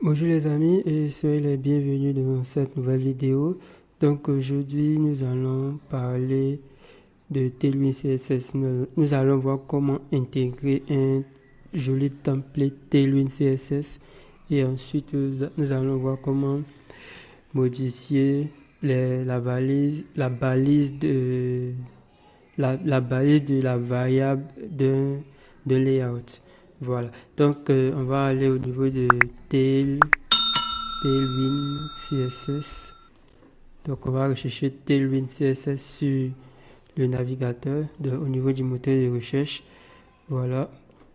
Bonjour les amis et soyez les bienvenus dans cette nouvelle vidéo. Donc aujourd'hui nous allons parler de Tailwind CSS. Nous allons voir comment intégrer un joli template Tailwind CSS et ensuite nous allons voir comment modifier la balise de la variable de layout. Voilà, donc on va aller au niveau de Tailwind CSS. Donc on va rechercher Tailwind CSS sur le navigateur au niveau du moteur de recherche. Voilà,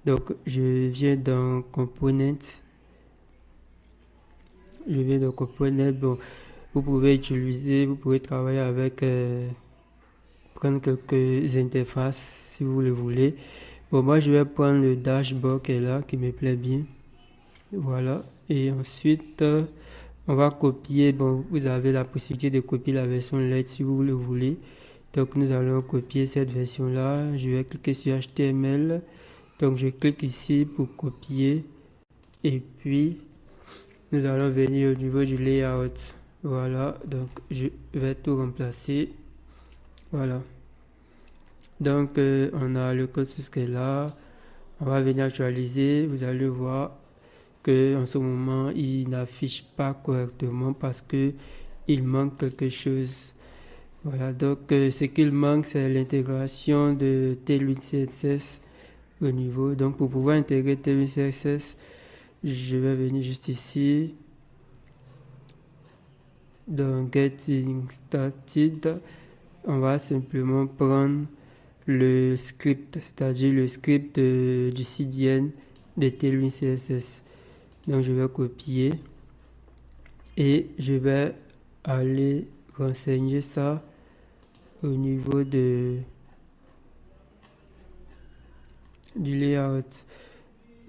donc je viens dans Component. Bon, vous pouvez travailler avec prendre quelques interfaces si vous le voulez. Bon, moi je vais prendre le dashboard qui est là, qui me plaît bien. Voilà, et ensuite on va copier. Bon, vous avez la possibilité de copier la version light si vous le voulez. Donc nous allons copier cette version là. Je vais cliquer sur HTML. Donc je clique ici pour copier. Et puis nous allons venir au niveau du layout. Voilà, donc je vais tout remplacer. Voilà. Donc on a le code source qui est là. On va venir actualiser. Vous allez voir que en ce moment il n'affiche pas correctement parce que il manque quelque chose. Voilà, donc ce qu'il manque c'est l'intégration de Tailwind CSS au niveau. Donc pour pouvoir intégrer Tailwind CSS, je vais venir juste ici dans Getting Started. On va simplement prendre le script, c'est-à-dire le script du CDN de Tailwind CSS. Donc je vais copier et je vais aller renseigner ça au niveau du layout.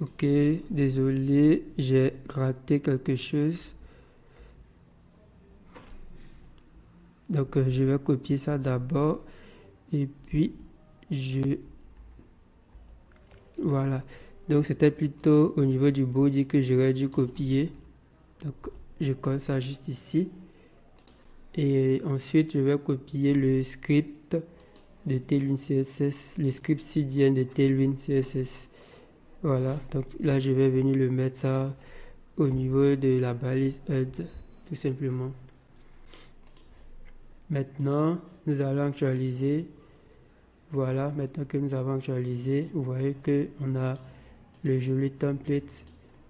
Ok, désolé, j'ai raté quelque chose. Donc je vais copier ça d'abord et puis voilà. Donc c'était plutôt au niveau du body que j'aurais dû copier. Donc je colle ça juste ici. Et ensuite je vais copier le script de Tailwind CSS, le script CDN de Tailwind CSS. Voilà, donc là je vais venir le mettre ça au niveau de la balise HUD, tout simplement. Maintenant, nous allons actualiser. Voilà, maintenant que nous avons actualisé, vous voyez que on a le joli template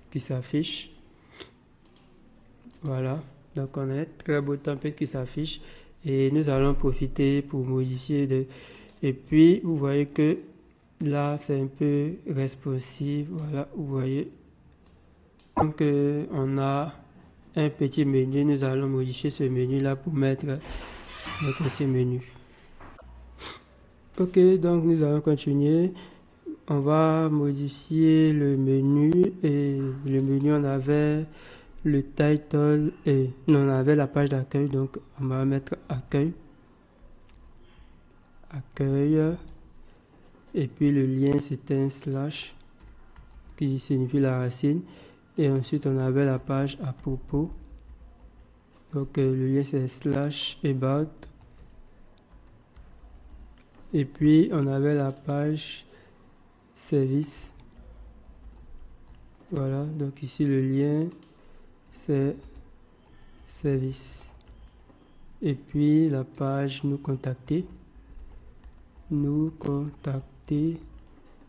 qui s'affiche. Voilà, donc on a un très beau template qui s'affiche et nous allons profiter pour modifier et puis vous voyez que là c'est un peu responsive. Voilà, vous voyez, donc on a un petit menu. Nous allons modifier ce menu là pour mettre ces menus. Ok, donc nous allons continuer. On va modifier le menu et le menu on avait le title et on avait la page d'accueil, donc on va mettre accueil et puis le lien c'était un slash qui signifie la racine et ensuite on avait la page à propos, donc le lien c'est slash about et puis on avait la page service. Voilà, donc ici le lien c'est service et puis la page nous contacter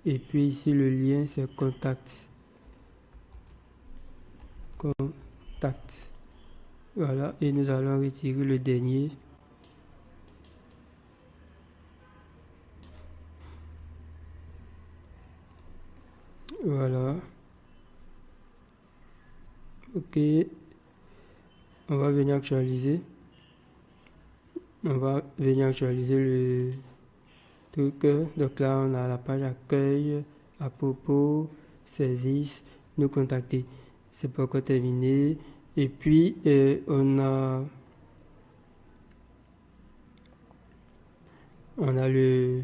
et puis ici le lien c'est contact. Voilà, et nous allons retirer le dernier. Voilà, ok, on va venir actualiser le truc. Donc là on a la page accueil, à propos, service, nous contacter. C'est pas encore terminé. Et puis on a le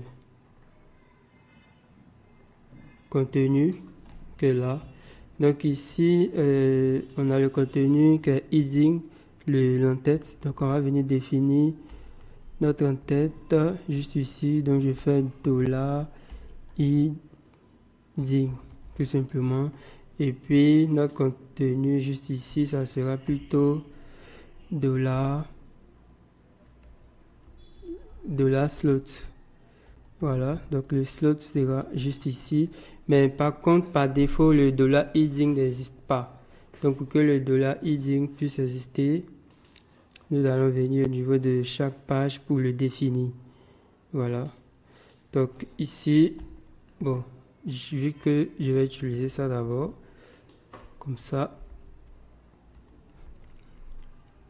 contenu qui est là. Donc ici, on a le contenu qui est heading, l'entête. Donc on va venir définir notre entête juste ici. Donc je fais $heading tout simplement. Et puis notre contenu juste ici, ça sera plutôt $slot. Voilà, donc le slot sera juste ici. Mais par contre, par défaut, le $heading n'existe pas. Donc pour que le $heading puisse exister, nous allons venir au niveau de chaque page pour le définir. Voilà. Donc ici, bon, vu que je vais utiliser ça d'abord, comme ça.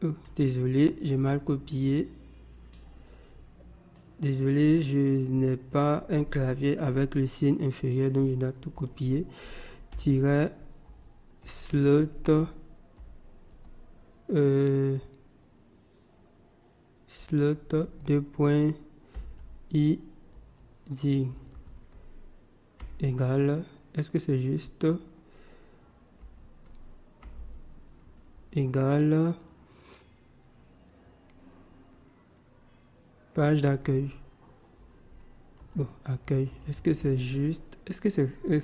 Oh, désolé, j'ai mal copié. Désolé, je n'ai pas un clavier avec le signe inférieur, donc je dois tout copier. Slot slot 2.id égale, est-ce que c'est juste, égale page d'accueil. Bon, accueil, est-ce que c'est juste, est-ce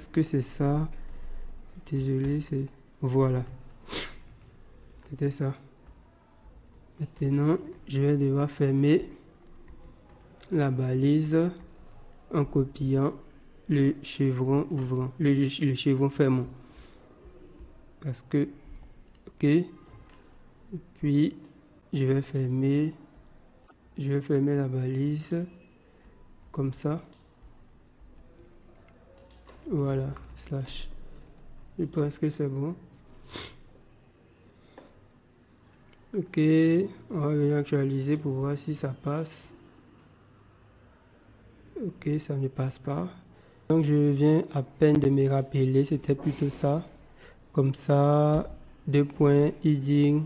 que c'est ça? Désolé, c'est, voilà, c'était ça. Maintenant, je vais devoir fermer la balise en copiant le chevron ouvrant, le chevron fermant. Parce que, ok, et puis je vais fermer la balise comme ça. Voilà, slash. Je pense que c'est bon. Ok, on va venir actualiser pour voir si ça passe. Ok, ça ne passe pas. Donc je viens à peine de me rappeler, c'était plutôt ça. Comme ça, 2.heading.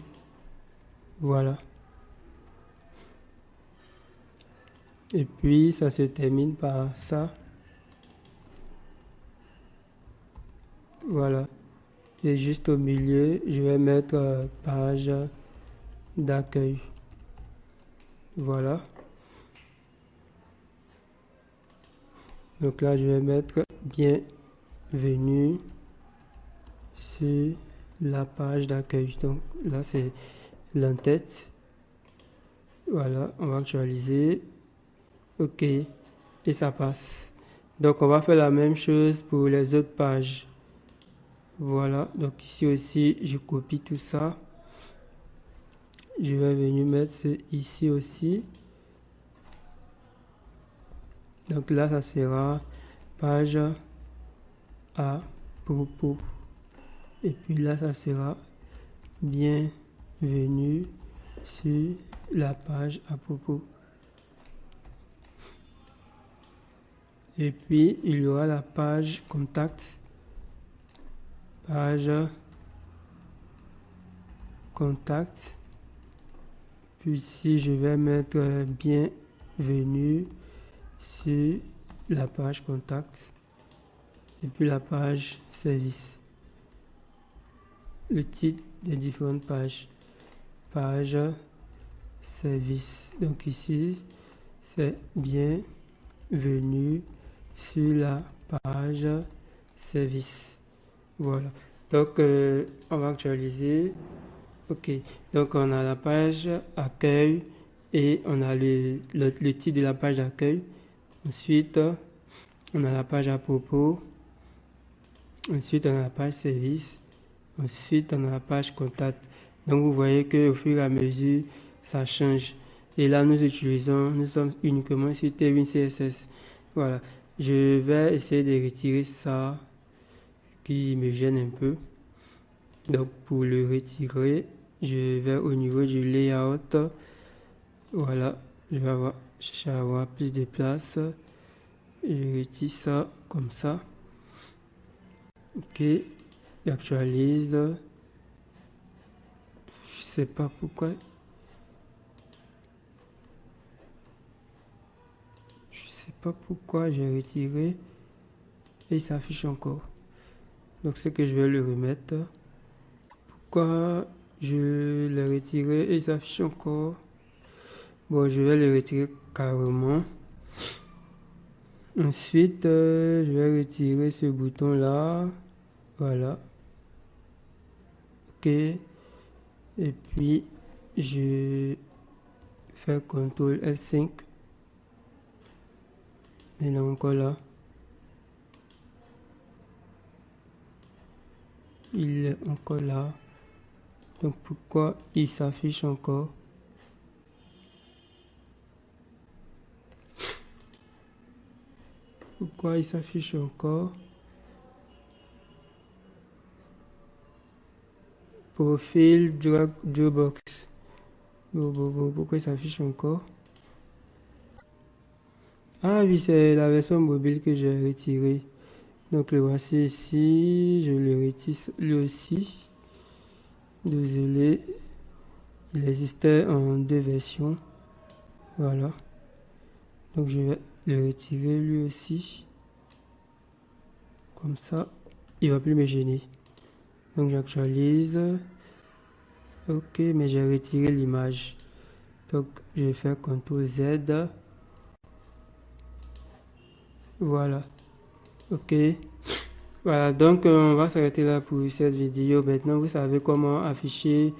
Voilà. Et puis ça se termine par ça. Voilà. Et juste au milieu, je vais mettre page d'accueil. Voilà. Donc là, je vais mettre bienvenue sur la page d'accueil. Donc là, c'est l'entête. Voilà, on va actualiser. Ok, et ça passe. Donc on va faire la même chose pour les autres pages. Voilà, donc ici aussi, je copie tout ça. Je vais venir mettre ici aussi. Donc là, ça sera page à propos. Et puis là, ça sera bienvenue sur la page à propos. Et puis, il y aura la page contact. Page contact. Puis ici, je vais mettre bienvenue sur la page contact. Et puis la page service. Le titre des différentes pages. Page service. Donc ici, c'est bienvenue sur la page service. Voilà. Donc, on va actualiser. Ok. Donc, on a la page accueil et on a le titre de la page d'accueil. Ensuite, on a la page à propos. Ensuite, on a la page service. Ensuite, on a la page contact. Donc, vous voyez qu'au fur et à mesure, ça change. Et là, nous sommes uniquement sur Tailwind CSS. Voilà. Je vais essayer de retirer ça qui me gêne un peu. Donc, pour le retirer, je vais au niveau du layout. Voilà. Je vais chercher à avoir plus de place. Je retire ça comme ça. Ok. J'actualise. Je sais pas pourquoi. Je sais pas pourquoi j'ai retiré et il s'affiche encore. Donc c'est que je vais le remettre. Pourquoi je l'ai retiré et il s'affiche encore? Bon, je vais le retirer carrément. Ensuite, je vais retirer ce bouton là. Voilà. Ok. Et puis, je fais CTRL F5. Et là encore là. Il est encore là. Donc pourquoi il s'affiche encore? Pourquoi il s'affiche encore? Profil Dropbox. Pourquoi il s'affiche encore? Ah oui, c'est la version mobile que j'ai retirée. Donc le voici ici. Je le retire lui aussi. Désolé. Il existait en 2 versions. Voilà. Donc je vais le retirer lui aussi. Comme ça, il va plus me gêner. Donc j'actualise. Ok, mais j'ai retiré l'image. Donc je vais faire CTRL Z. Voilà. Ok. Voilà, donc on va s'arrêter là pour cette vidéo. Maintenant, vous savez comment afficher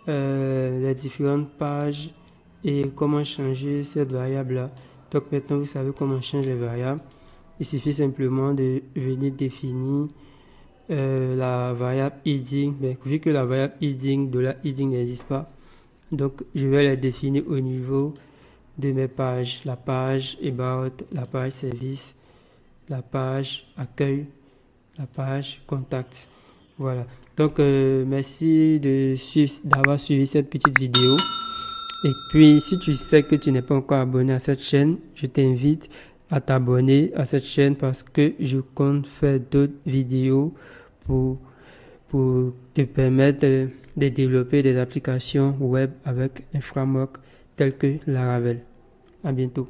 les différentes pages et comment changer cette variable-là. Donc maintenant, vous savez comment changer les variables. Il suffit simplement de venir définir la variable heading. Mais vu que la variable heading de la heading n'existe pas, donc je vais la définir au niveau de mes pages. La page about, la page service, la page accueil, la page contact. Voilà. Donc merci d'avoir suivi cette petite vidéo. Et puis si tu sais que tu n'es pas encore abonné à cette chaîne, je t'invite à t'abonner à cette chaîne parce que je compte faire d'autres vidéos pour te permettre de développer des applications web avec un framework tel que Laravel. À bientôt.